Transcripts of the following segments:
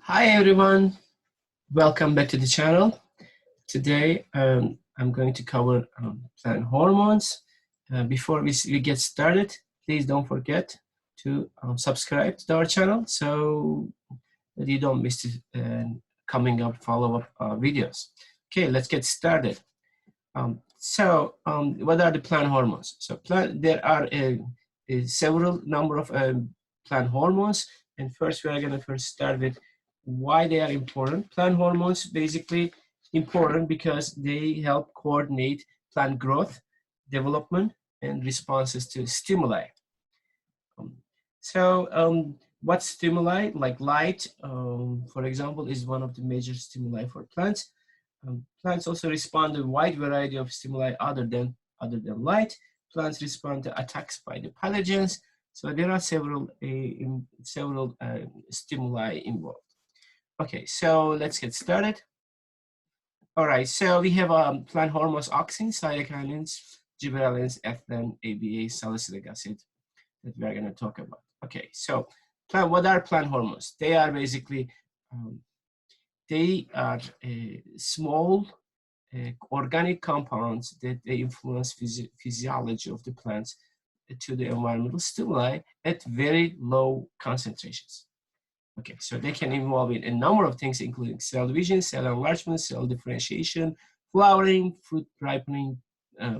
Hi everyone, welcome back to the channel. Today I'm going to cover plant hormones. Before we get started, please don't forget to subscribe to our channel so that you don't miss coming up follow-up videos. Okay, let's get started. What are the plant hormones? So there are several number of plant hormones, and first we are going to start with why they are important. Plant hormones basically important because they help coordinate plant growth, development, and responses to stimuli. What stimuli, like light, for example, is one of the major stimuli for plants. Plants also respond to a wide variety of stimuli other than light. Plants respond to attacks by the pathogens. So there are several stimuli involved. Okay, so let's get started. All right, so we have plant hormones: auxin, cytokinins, gibberellins, ethylene, ABA, salicylic acid that we are going to talk about. Okay, so what are plant hormones? They are basically small organic compounds that they influence physiology of the plants to the environmental stimuli at very low concentrations. Okay, so they can involve in a number of things, including cell division, cell enlargement, cell differentiation, flowering, fruit ripening,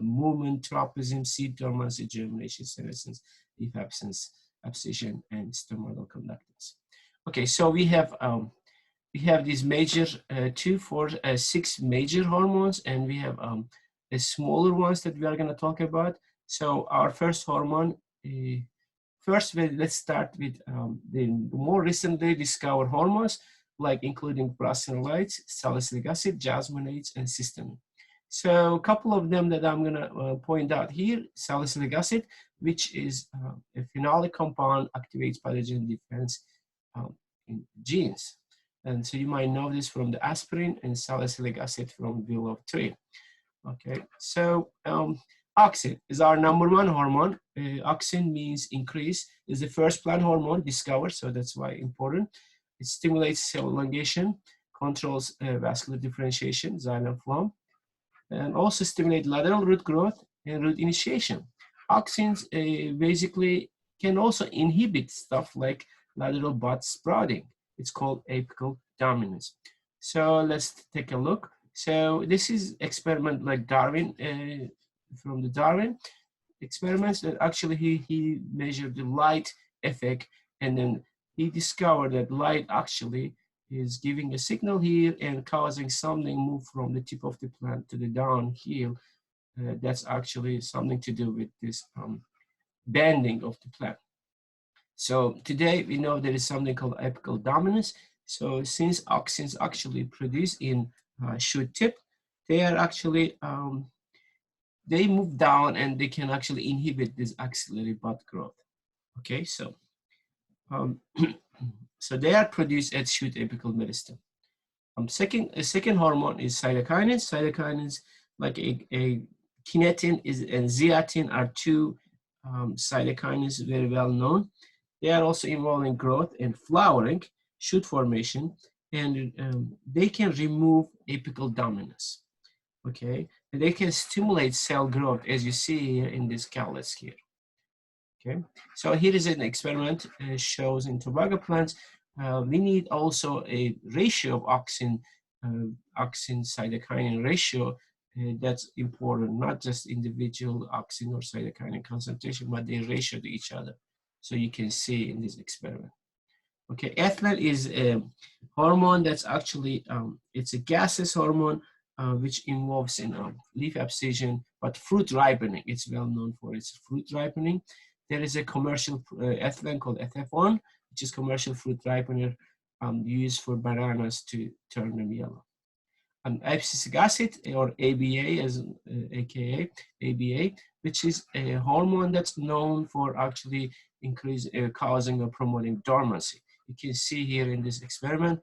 movement, tropism, seed dormancy, germination, senescence, leaf absence, abscission, and stomatal conductance. Okay, so we have these major 2, 4, 6 major hormones, and we have the smaller ones that we are going to talk about. So our first hormone, first let's start with the more recently discovered hormones, like including prostanoids, salicylic acid, jasmonate, and cysteamine. So a couple of them that I'm going to point out here: salicylic acid, which is a phenolic compound, activates pathogen defense in genes. And so you might know this from the aspirin, and salicylic acid from VLO3. Okay, so auxin is our number one hormone. Auxin means increase. Is the first plant hormone discovered, so that's why important. It stimulates cell elongation, controls vascular differentiation, xylem phloem, and also stimulate lateral root growth and root initiation. Auxins basically can also inhibit stuff like lateral bud sprouting. It's called apical dominance. So let's take a look. So this is experiment like Darwin, from the Darwin experiments, that actually he measured the light effect, and then he discovered that light actually is giving a signal here and causing something move from the tip of the plant to the downhill. That's actually something to do with this bending of the plant. So today we know there is something called apical dominance. So since auxins actually produce in shoot tip, they are actually they move down and they can actually inhibit this axillary bud growth. Okay, so so they are produced at shoot apical meristem. A second hormone is cytokinins. Cytokinins, like a kinetin and zeatin, are two cytokinins very well known. They are also involved in growth and flowering, shoot formation, and they can remove apical dominance. Okay, and they can stimulate cell growth, as you see here in this cowlets here. Okay, so here is an experiment shows in tobacco plants. We need also a ratio of auxin cytokinin ratio. That's important, not just individual auxin or cytokinin concentration, but their ratio to each other. So you can see in this experiment. Okay, ethylene is a hormone that's actually, it's a gaseous hormone which involves in leaf abscission, but fruit ripening. It's well known for its fruit ripening. There is a commercial ethylene called FF1, which is commercial fruit ripener used for bananas to turn them yellow. Abscisic acid, or ABA, as AKA ABA, which is a hormone that's known for actually causing or promoting dormancy. You can see here in this experiment,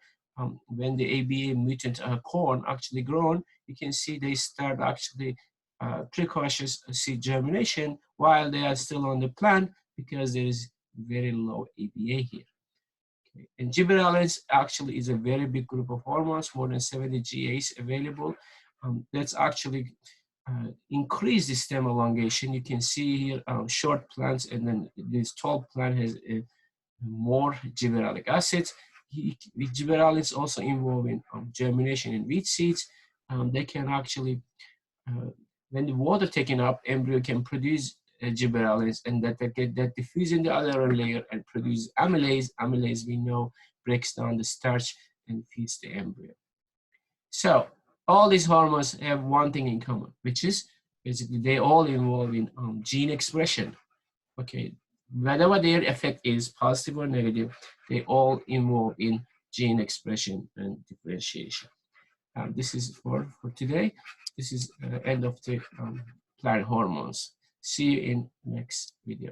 when the ABA mutant corn actually grown, you can see they start actually precautious seed germination while they are still on the plant, because there is very low ABA here. Okay. And gibberellins actually is a very big group of hormones, more than 70 GAs available. That's actually increase the stem elongation. You can see here short plants, and then this tall plant has more gibberellic acids. Gibberellins also involved in germination in wheat seeds. They can actually, when the water taken up, embryo can produce gibberellins, and that diffuse in the other layer and produce amylase. Amylase, we know, breaks down the starch and feeds the embryo. So all these hormones have one thing in common, which is basically they all involve in gene expression. Okay, whatever their effect is, positive or negative, they all involve in gene expression and differentiation. This is for today. This is end of the plant hormones. See you in next video.